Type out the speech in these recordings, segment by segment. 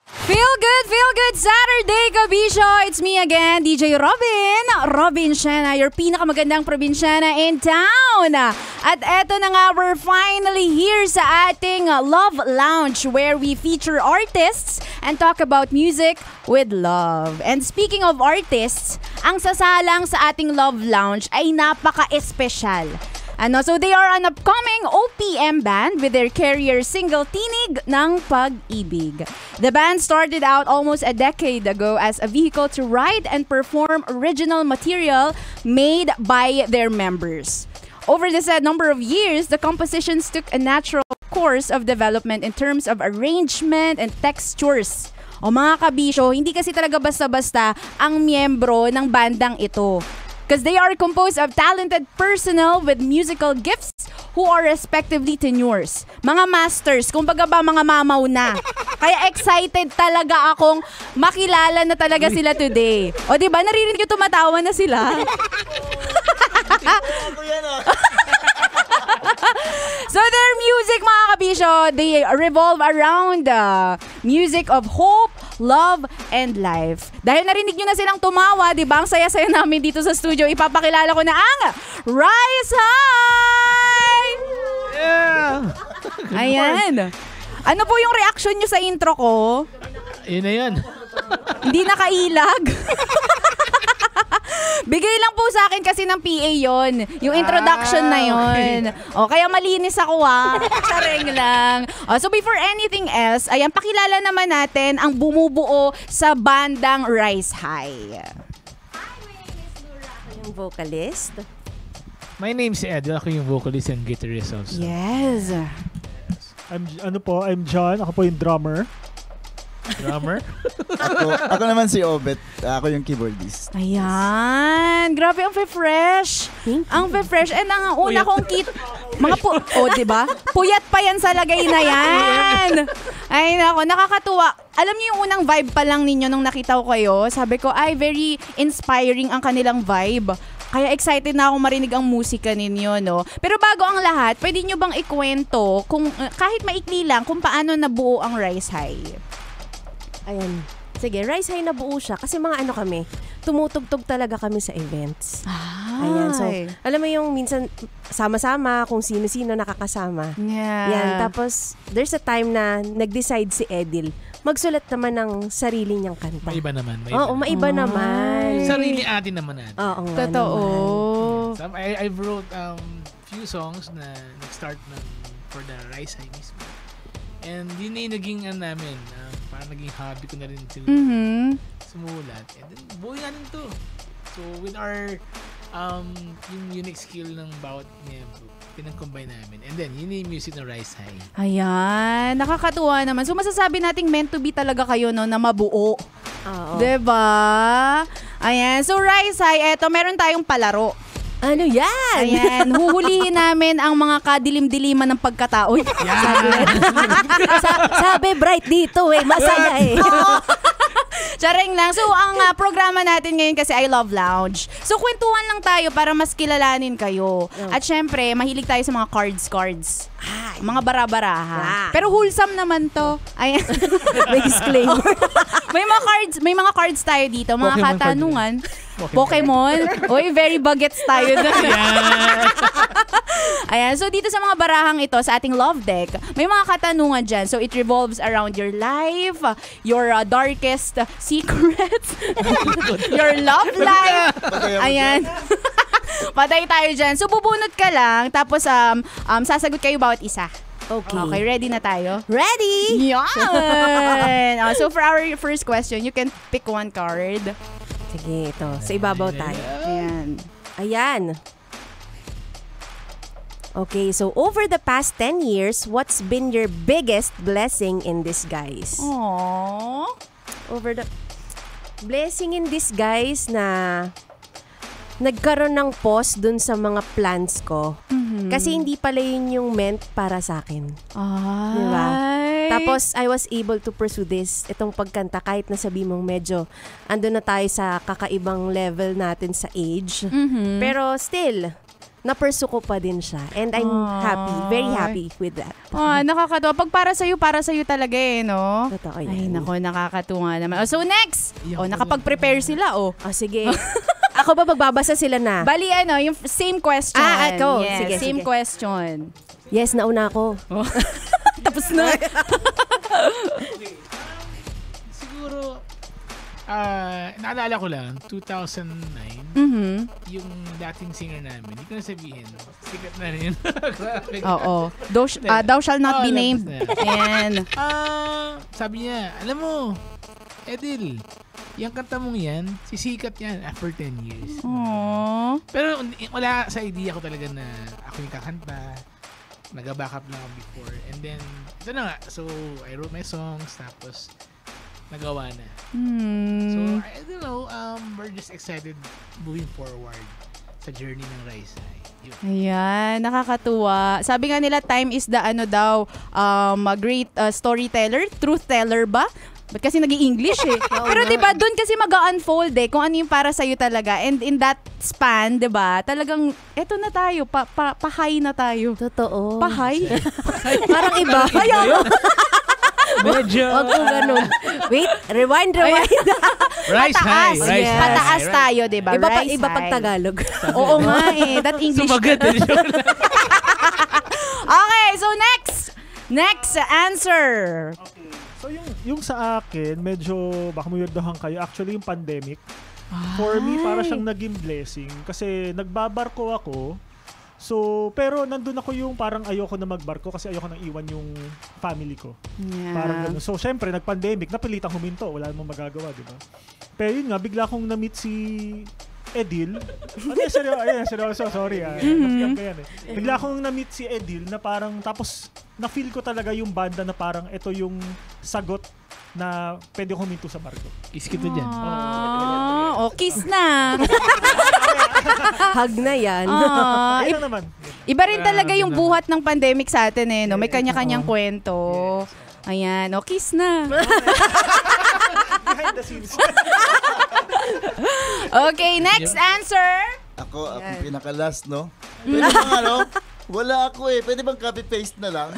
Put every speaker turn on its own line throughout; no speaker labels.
Feel good Saturday, Kabisyo! It's me again, DJ Robin Siena, your pinakamagandang probinsyana in town. At eto na nga, we're finally here sa ating Love Lounge where we feature artists and talk about music with love. And speaking of artists, ang sasalang sa ating Love Lounge ay napaka-espesyal. So they are an upcoming OPM band with their career single Tinig ng Pag-ibig. The band started out almost a decade ago as a vehicle to write and perform original material made by their members. Over the said number of years, the compositions took a natural course of development in terms of arrangement and textures. O mga kabisyo, hindi kasi talaga basta-basta ang miyembro ng bandang ito. Because they are composed of talented personnel with musical gifts who are respectively tenors. Mga masters, kumbaga ba mga mamaw na. Kaya excited talaga akong makilala na talaga sila today. O diba, naririnig ko tumatawa na sila. So their music, mga kabisyo, they revolve around the music of hope, love, and life. Dahil narinig nyo na silang tumawa, di ba? Ang saya-saya namin dito sa studio. Ipapakilala ko na ang Rise High!
Yeah!
Ayan. Ano po yung reaction nyo sa intro ko?
Yun na yan.
Hindi nakailag? Bigay lang po sa akin kasi ng PA yon, yung introduction na yon. Okay. O, kaya malinis ako Chareng lang. So before anything else, ayan, pakilala naman natin ang bumubuo sa bandang Rise High.
Ako yung vocalist.
My name's Ed. Ako yung vocalist and guitarist also.
Yes.
I'm John. Ako po yung drummer.
Drummer?
ako naman si Obet. Ako yung keyboardist.
Ayan. Grabe, ang fresh. Ang fresh. And ang una kong diba? Puyat pa yan sa lagay na yan. Ay, nako, nakakatuwa. Alam niyo yung unang vibe pa lang ninyo nung nakita ko kayo, sabi ko, ay, very inspiring ang kanilang vibe. Kaya excited na ako marinig ang musika ninyo, no? Pero bago ang lahat, pwede nyo bang ikwento, kung, kahit maikli lang, kung paano nabuo ang Rise High?
Ayan. Sige, Rise High nabuo siya kasi mga ano kami, tumutugtog talaga kami sa events. Ayan, so alam mo yung minsan sama-sama kung sino-sino nakakasama.
Yeah.
Yan, tapos there's a time na nag-decide si Edil magsulat naman ng sarili niyang kanta.
Maiba naman.
Maiba naman.
Sarili atin naman natin.
Oo nga.
Totoo.
I wrote few songs na nag-start for the Rise High mismo. And yun na yung naging namin. Parang naging hobby ko na rin sumulat. And then, buhay natin to. So, with our yung unique skill ng bawat miyembro, pinag-combine namin. And then, yun yung music ng Rise High.
Ayan. Nakakatuwa naman. So, masasabi nating meant to be talaga kayo, no, na mabuo.
Oo.
Diba? Ayan. So, Rise High, eto, meron tayong palaro.
Ano yan?
Ayan, huhulihin namin ang mga kadilim-diliman ng pagkatao.
Sabi bright dito masaya
Chareng lang. So, ang programa natin ngayon kasi ay Love Lounge. So, kwentuhan lang tayo para mas kilalanin kayo. At syempre, mahilig tayo sa mga cards. Mga bara-baraha. Pero wholesome naman to. Ayan.
May disclaimer.
may mga cards tayo dito. Mga
Pokemon
katanungan. Pokemon. Oy, very bagets tayo doon. Ayan. So, dito sa mga barahang ito, sa ating love deck, may mga katanungan dyan. So, it revolves around your life, your darkest secrets, your love life. Ayan. Patay tayo dyan. So, bubunot ka lang, tapos sasagot kayo bawat isa. Okay, ready na tayo?
Ready!
Yan! So, for our first question, you can pick one card.
Sige, ito. Sa ibabaw tayo.
Ayan.
Okay, so over the past 10 years, what's been your biggest blessing in disguise?
Aww.
Over the blessing in disguise na nagkaroon ng pause dun sa mga plans ko. Kasi hindi pala yun yung meant para sa akin. Diba? Tapos, I was able to pursue itong pagkanta kahit na sabi mong medyo ando na tayo sa kakaibang level natin sa age. Pero still, na-pursue ko pa din siya. And I'm happy, very happy with that.
Nakakatuwa. Pag para sa'yo talaga no?
Totoo yan.
Ay, nako, nakakatuwa naman. So next,
Iyak ko
nakapag-prepare sila,
Sige. Ako ba magbabasa sila na?
Bali, yung same question.
Ako.
Yes,
Sige,
same
sige.
question.
Yes, nauna ako.
Tapos na.
Siguro, naalala ko lang, 2009, yung dating singer namin, hindi ko na sabihin, sikat na rin. Grabe.
Oo. Thou shall not be named.
labas na.
Ayan.
Sabi niya, alam mo, Edil, yung kanta mong yan, sisikat yan after 10 years.
Aww.
Pero wala sa idea ko talaga na ako yung kakanta. Nag-backup lang ako before. And then, ito na nga. So, I wrote my songs, tapos nagawa na. So, I don't know, we're just excited moving forward sa journey ng Rise High. Yun.
Ayan, nakakatuwa. Sabi nga nila, time is the a great storyteller, truth teller ba? Ba't kasi nag-i-English Pero 'di ba doon kasi mag-unfold kung ano yung para sa'yo talaga. And in that span, 'di ba? Talagang eto na tayo, pahay na tayo.
Totoo.
Pahay?
Parang iba.
Medyo.
Wag mo ganun. Wait, rewind.
Rise High.
Pataas.
Rise High.
Pataas tayo, 'di ba? Rise
Iba pag
high.
Tagalog.
Oo nga That English.
Sumagat.
Okay, so next answer.
So yung sa akin, medyo baka mawirdohan kayo. Actually, yung pandemic, for me, para siyang naging blessing. Kasi nagbabarko ako. So, pero nandun ako yung parang ayoko na magbarko kasi ayoko nang iwan yung family ko.
Yeah.
Parang ganun. So, syempre, nag-pandemic, napilitang huminto. Wala namang magagawa, di ba? Pero yun nga, bigla akong na-meet si Edil. Seryoso, sorry napiyak ko yan Bigla akong na-meet si Edil na parang, tapos na-feel ko talaga yung banda na parang ito yung sagot na pwede ko huminto sa barko.
Kiss kita dyan.
Kiss na.
Hug na yan.
Ayun naman.
Iba rin talaga yung buhat ng pandemic sa atin no? May kanya-kanyang kwento. Ayan, kiss na.
Behind the scenes.
Okay, next answer.
Ako ang pinaka-last, no? Pwede bang wala ako pwede bang copy-paste na lang?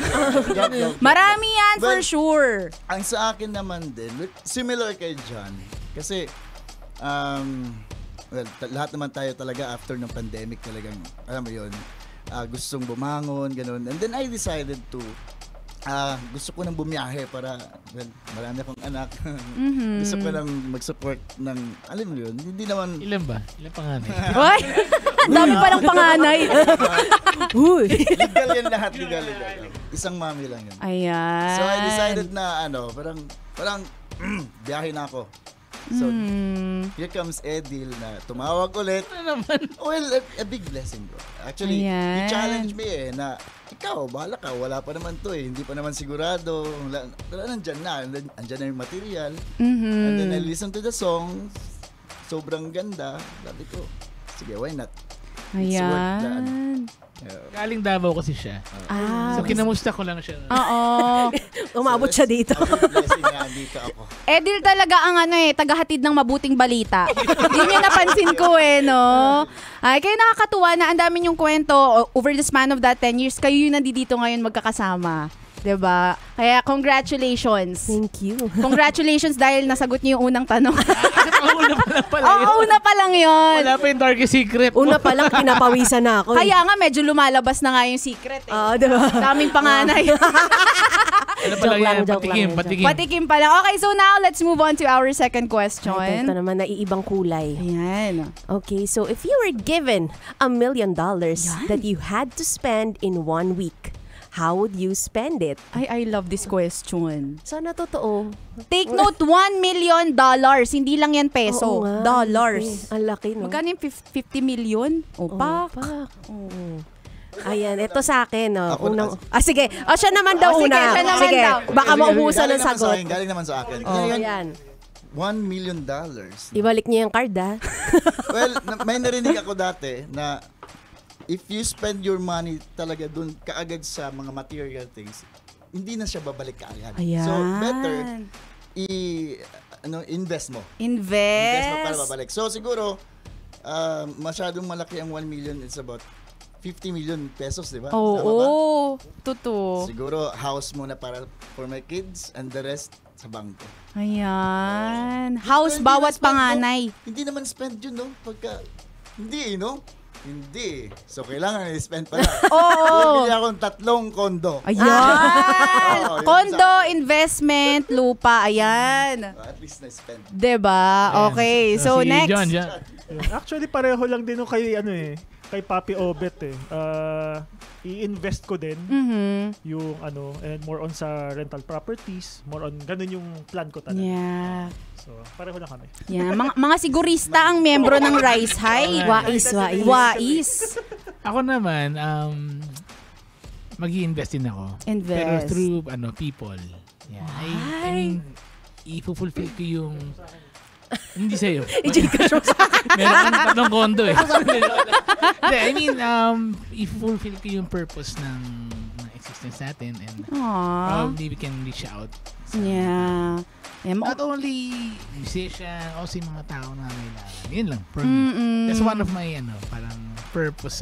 Joke.
Marami yan for
Well,
sure.
Ang sa akin naman din, similar kay John. Kasi, lahat naman tayo talaga after ng pandemic talagang, alam mo yun, gustong bumangon, ganun. And then I decided to, gusto ko nang bumiyahe para, marami akong anak. Gusto ko nang mag-support ng, alam mo yun, hindi naman...
Ilan ba? Ilan panganay?
Uy, ang dami pa ng panganay.
Legal yan lahat, legal. Isang mami lang yun.
Ayan.
So I decided na, parang, biyahe na ako. So, here comes Edil na tumawag ulit. Well, a big blessing, bro. Actually,
Ayan.
you challenge me na ikaw, bahala ka. Wala pa naman to hindi pa naman sigurado. Nandyan na. Andyan na yung material. And then I listen to the songs. Sobrang ganda. Sabi ko, sige, why not? It's worth the,
Ayan.
Galing Davao kasi siya. So, kinamusta ko lang siya.
Oo.
Umabot siya dito.
blessing nga, andito ako.
Edil talaga ang tagahatid ng mabuting balita. Yun yung napansin ko no? Ay, kaya nakakatuwa na ang dami yung kwento over the span of that 10 years. Kayo yung nandito ngayon magkakasama. 'Di ba? Kaya congratulations.
Thank you.
Congratulations dahil nasagot niyo yung unang tanong.
Una pa lang pala yun.
Una pa lang yun.
Wala pa yung darkest secret.
Una pa lang, pinapawisan na ako.
Kaya nga medyo lumalabas na nga yung secret
diba?
Daming panganay.
Ano pa lang yan?
Joke lang.
Patikim pa lang. Okay, so now let's move on to our second question.
Ito naman, naiibang kulay.
Ayan.
Okay, so if you were given $1 million that you had to spend in 1 week, how would you spend it?
I love this question.
Sana totoo.
Take note, $1 million. Hindi lang yan peso.
Oo nga.
Dollars.
Okay. Ang laki, no?
Magkano yung 50 million? Pak.
Oo. Ayan, ito sa akin.
Ako na-
Sige. Siya naman daw
sige,
una.
siya naman
Sige,
daw.
baka maubusan ng
Galing naman sa
sagot.
akin, galing naman sa akin.
Ayan.
$1 million.
Ibalik niyo yung card,
Well, may narinig ako dati na if you spend your money talaga dun kaagad sa mga material things, hindi na siya babalik kaagad.
Ayan.
So, better invest mo.
Invest.
Invest mo para babalik. So, siguro, masyadong malaki ang 1 million. It's about 50 million pesos, di ba?
Oo,
Tama ba?
totoo.
Siguro house muna para for my kids and the rest sa bangko.
Ayan. House
Hindi
bawat
naman spend,
panganay.
no? Hindi naman spend yun, no? Pagka, hindi, no? Hindi. So, kailangan i-spend pala.
Oo.
Bibili akong 3 kondo.
Ayan.
Oo, yun
Condo,
sa akin.
investment, lupa. Ayan.
At least na-spend.
Diba? Okay. So,
si
next.
John.
Yun. Actually, pareho lang din nung kay, kay Papi Obet eh. I-invest ko din yung and more on sa rental properties, more on, ganun yung plan ko talaga.
Yeah.
So, pareho lang kami.
Yeah. Mga sigurista ang membro ng Rise High. Wais.
Ako naman, mag-i-invest din ako.
Invest.
Pero through people. Yeah. I mean, i-fulfill ko yung... Hindi sa'yo. Meron kang 3 kondo eh. Hindi, I mean, i-fulfill ko yung purpose ng existence natin and probably we can reach out.
Yeah.
Not only musician, also yung mga tao na kailangan. Yun lang, for me. That's one of my, parang purpose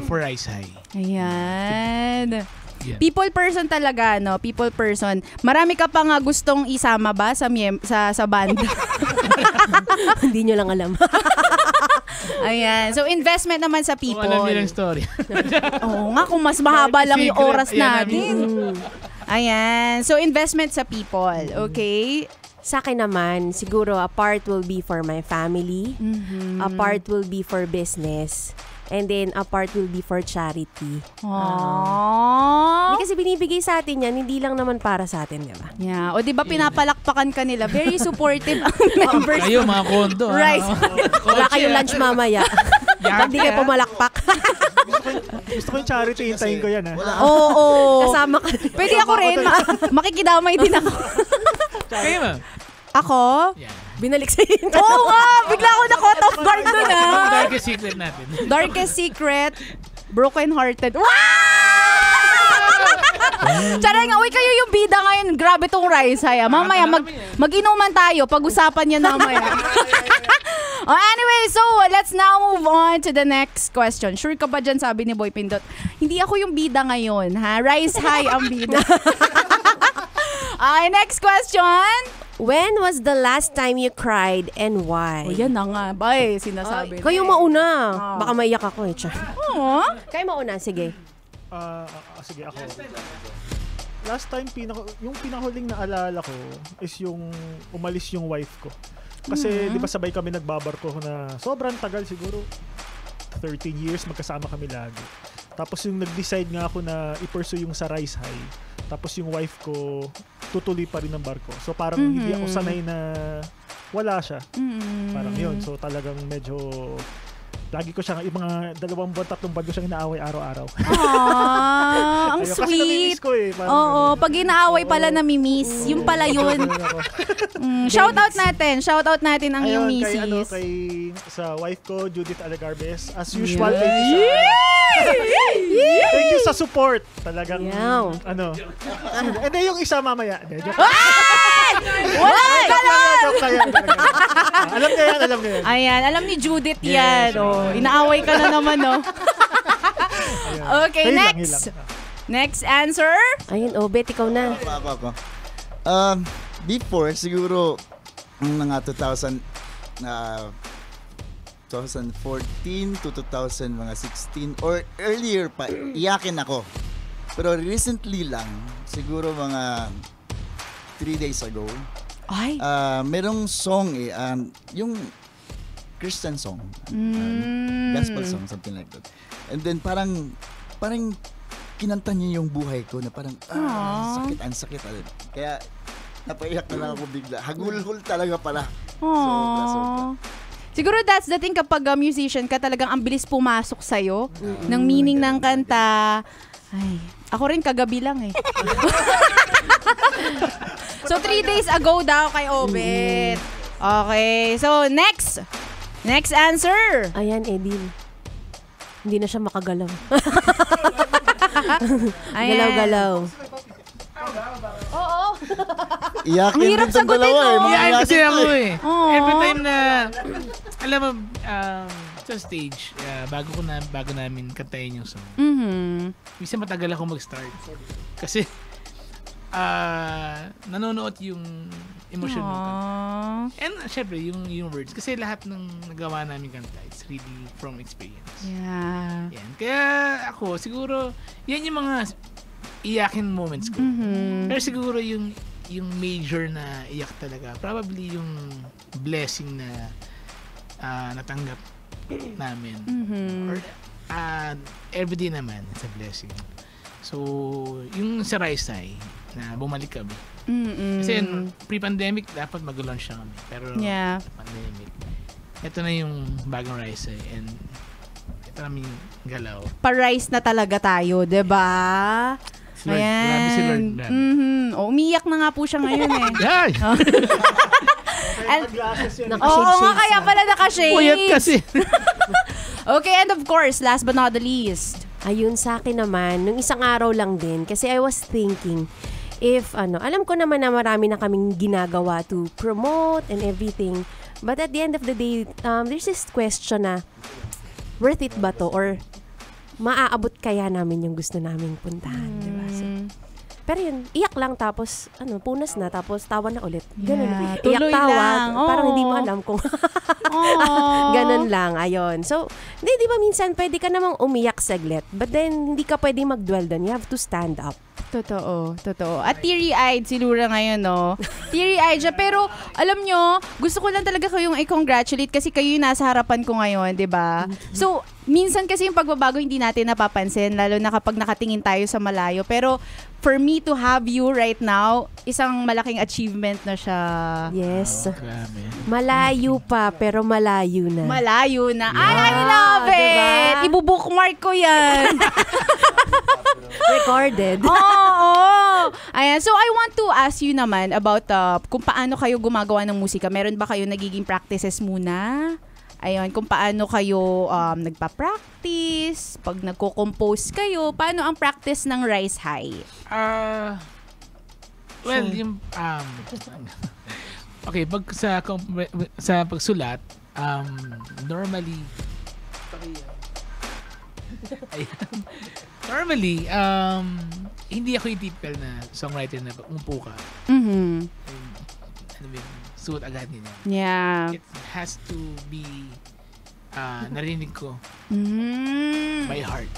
for Rise High.
Ayan.
Yeah.
People person talaga, no? People person. Marami ka pa nga gustong isama ba sa banda?
Hindi nyo lang alam.
Ayan. So, investment naman sa people.
Alam niyo lang story.
Oo nga, kung mas mahaba lang yung
Secret.
oras
Ayan,
natin. Ayan. So, investment sa people. Okay?
Sa akin naman, siguro a part will be for my family, a part will be for business, and then a part will be for charity.
Aww.
Hindi kasi binibigay sa atin yan, hindi lang naman para sa atin, di ba?
Yeah. O, di ba pinapalakpakan ka nila? Very supportive ang members.
Kayo, mga kondo.
Right.
Wala kayong lunch mamaya. Pag di kayo pumalakpak.
Gusto ko yung charity, hintayin ko yan.
Oo.
Kasama ka.
Pwede ako rin. Makikidamay din ako.
Kayo, ma'am.
Ako?
Yeah.
Binalik sa inyo.
Oo nga! Bigla ako na-caught off guard dun
Ang darkest secret natin.
Darkest secret, broken-hearted. Wow! Charay nga, uy, kayo yung bida ngayon. Grabe tong Rise High. Mamaya, mag-inuman tayo. Pag-usapan yan mamaya. Anyway, so let's now move on to the next question. Sure ka ba dyan, sabi ni Boy Pindot? Hindi ako yung bida ngayon, ha? Rise High ang bida. Next question.
When was the last time you cried and why?
O, yan na nga. Bay, sinasabi.
Kayo mauna. Baka maiyak ako eh.
Oo.
Kayo mauna, sige.
Sige, ako. Last time, yung pinahuling naalala ko is yung umalis yung wife ko. Kasi di ba sabay kami nagbabarko na sobrang tagal siguro. 13 years magkasama kami lagi. Tapos yung nag-decide nga ako na i-pursue yung sa Rise High. Tapos yung wife ko tutuloy pa rin ng barko. So parang hindi ako sanay na wala siya. Parang yun. So talagang medyo lagi ko siya, yung mga 2 buwan, 3 buwan ko siyang inaaway araw-araw.
Ang
Ayun, kasi
sweet.
namimiss ko eh. Parang
Oo,
ganun.
pag inaaway pala namimiss. Yung pala yun. Shout out natin. Shout out natin ang iyong
Ayun,
misis.
kay sa wife ko, Judith Alagarbes. As usual, thank you thank you sa support. Talagang,
Yaw.
Hindi, yung isa mamaya. Joke.
Wala ka lang!
Joke lang yan. Alam niya yan.
Ayan, alam ni Judith yan. Oh, inaaway ka na naman, no? Okay,
Ayun lang,
next.
yun lang.
Next answer.
Ayun, Bet, ikaw na.
Ako. Before, siguro, mga 2014 to 2016 or earlier pa, iyakin ako. Pero recently lang, siguro mga 3 days ago,
Ay.
merong song yung Christian song, gospel song, something like that. And then parang kinanta niya yung buhay ko na parang ang sakit. Kaya napaiyak na lang ako bigla. Hagulhol talaga pala. Sobra.
Siguro that's the thing kapag musician ka, talagang ang bilis pumasok sa'yo ng meaning ng kanta. Ay, ako rin kagabi lang eh. So 3 days ago daw kay Obet. Okay, so next answer.
Ayan, Edil. Hindi na siya makagalaw.
Ayan.
Galaw-galaw.
Oo.
Iyakin
Ang hirap
din tong
sagutin,
dalawa
no?
eh.
Yan kasi
Iyakin
ako
to
eh.
Oh.
Every time na, alam mo, sa stage, bago namin kantayin yung song. Minsan matagal ako mag-start. Kasi nanonood yung emosyon mo. And syempre, yung words. Kasi lahat ng nagawa namin kanta, it's really from experience.
Yeah.
Yan. Kaya ako, siguro, yan yung mga iyakin moments ko. Pero siguro yung major na iyak talaga, probably yung blessing na natanggap namin. Or everyday naman, it's a blessing. So, yung sa Raisay, na bumalik kami. Kasi pre-pandemic, dapat mag-launch na kami. Pero pandemic, ito na yung bagong Raisay. And ito namin galaw.
Pa-rise na talaga tayo, diba?
Lord, grabe si Lord.
Umiyak na nga po siya ngayon eh.
Ay!
Oo nga, kaya pala naka-shades.
Puyat kasi.
Okay, and of course, last but not the least.
Ayun, sa akin naman, nung isang araw lang din, kasi I was thinking, if, alam ko naman na marami na kaming ginagawa to promote and everything, but at the end of the day, there's this question na, worth it ba to? Or, maaabot kaya namin yung gusto naming puntahan, diba? So, pero yun, iyak lang tapos, punas na, tapos tawa na ulit. Ganun.
Yeah,
Iyak,
tuloy
tawa.
lang.
Parang
Oo.
hindi mo alam kung ganun lang. Ayun. So, di ba minsan pwede ka namang umiyak saglit, but then hindi ka pwede mag-dwell doon. You have to stand up.
Totoo. At teary-eyed si Lura ngayon, no? Teary-eyed siya. Pero, alam nyo, gusto ko lang talaga kayong i-congratulate kasi kayo yung nasa harapan ko ngayon, di ba? So, minsan kasi yung pagbabago hindi natin napapansin, lalo na kapag nakatingin tayo sa malayo. Pero, for me to have you right now, isang malaking achievement na siya.
Yes.
Grabe.
Malayo pa, pero malayo na.
Malayo na. Ay, I love it!
Diba?
Ibubookmark ko yan.
Recorded.
Oo. Ayan. So, I want to ask you naman about kung paano kayo gumagawa ng musika. Meron ba kayo nagiging practices muna? Ayun, kung paano kayo nagpa-practice, pag nagko-compose kayo, paano ang practice ng Rise High?
Well, yung okay, pag sa pagsulat, normally normally hindi ako yung typical na songwriter na umupo ka. Suot agad niya.
Yeah.
It has to be narinig ko by heart.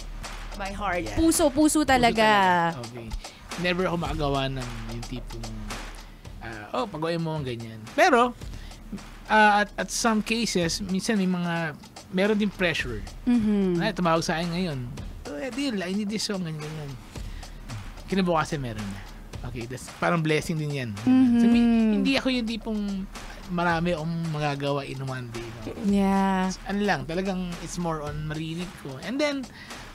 By heart.
Yeah.
Puso talaga.
Okay. Never ako makagawa ng yung tipong pagawain mo ang ganyan. Pero at some cases, minsan meron din pressure. Tumawag sa akin ngayon. Deal, I need this song, ganyan. Kinabukasan meron na. Okay, that's parang blessing din yan. So, hindi ako yung tipong marami akong magagawa in one day. No?
Yeah.
Ano lang, talagang it's more on marinig ko. And then,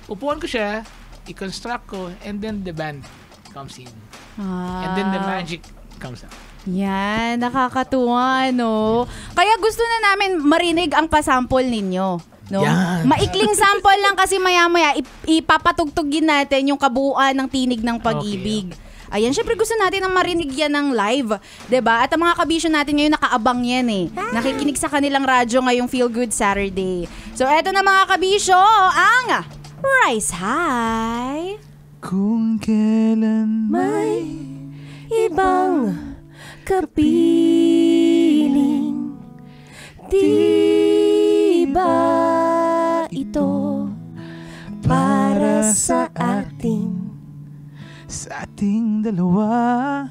upuan ko siya, i-construct ko, and then the band comes in. And then the magic comes out.
Yan, nakakatuwa, no? Kaya gusto na namin marinig ang pasample ninyo. No?
Yan.
Maikling sample lang kasi maya-maya ipapatugtugin natin yung kabuuan ng tinig ng pag-ibig.
Okay.
Ayan, syempre gusto natin ang marinig yan ng live, 'di ba? At ang mga kabisyo natin ngayon nakaabang yan eh. Nakikinig sa kanilang radyo ngayong Feel Good Saturday. So eto na mga kabisyo, ang Rise High.
Kung kailan
May ibang kapiling, di ba ito para sa ating
dalawa,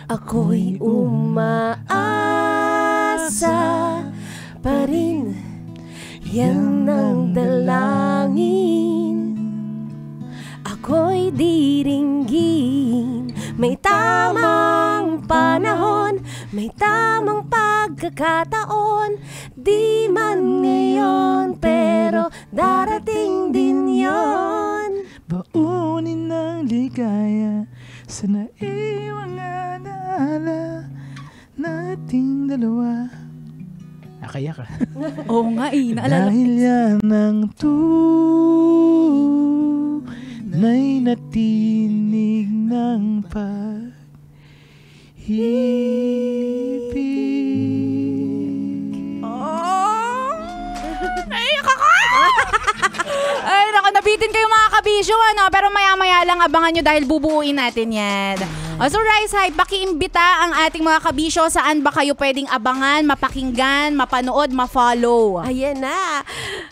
ako'y umaasa pa rin, yan ang dalangin. Ako'y diringgin, may tamang panahon, may tamang pagkakataon, di man ngayon, pero darating din yon.
Baunin ng ligaya sa naiwang alaala nating dalawa. Nakaya ka.
Oo nga naalala.
Dahil yan ang tunay na tinig ng pag-ibig.
Ay, kakak! kabisyo, pero maya-maya lang abangan nyo dahil bubuuin natin yan. So Rise Hype, pakiimbita ang ating mga kabisyo. Saan ba kayo pwedeng abangan, mapakinggan, mapanood, ma-follow?
Ayan na.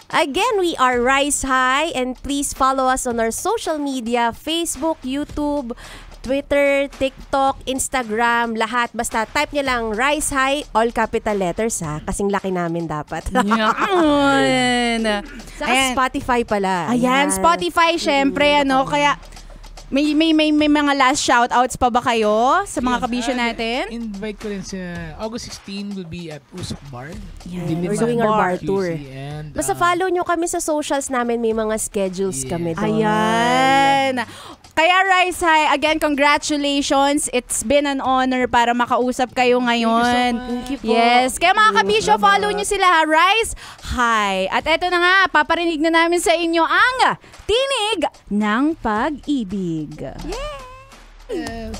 Again, we are Rise High and please follow us on our social media, Facebook, YouTube, Twitter, TikTok, Instagram, lahat. Basta type nyo lang Rise High, all capital letters ha. Kasing laki namin dapat.
Yan.
Saka
Ayan.
Spotify pala.
Ayan, Spotify syempre, kaya may mga last shoutouts pa ba kayo sa mga kabisyo natin?
Invite ko rin sa August 16 will be at Usok Bar.
Yan,
We're doing our bar
QC,
tour.
and,
Basta follow nyo kami sa socials namin. May mga schedules kami doon.
Ayan. Kaya Rise High, again, congratulations. It's been an honor para makausap kayo ngayon.
Thank you po.
Yes. Kaya mga kabisyo, follow nyo sila ha. Rise High. At eto na nga, paparinig na namin sa inyo ang Tinig ng Pag-ibig.
Yes.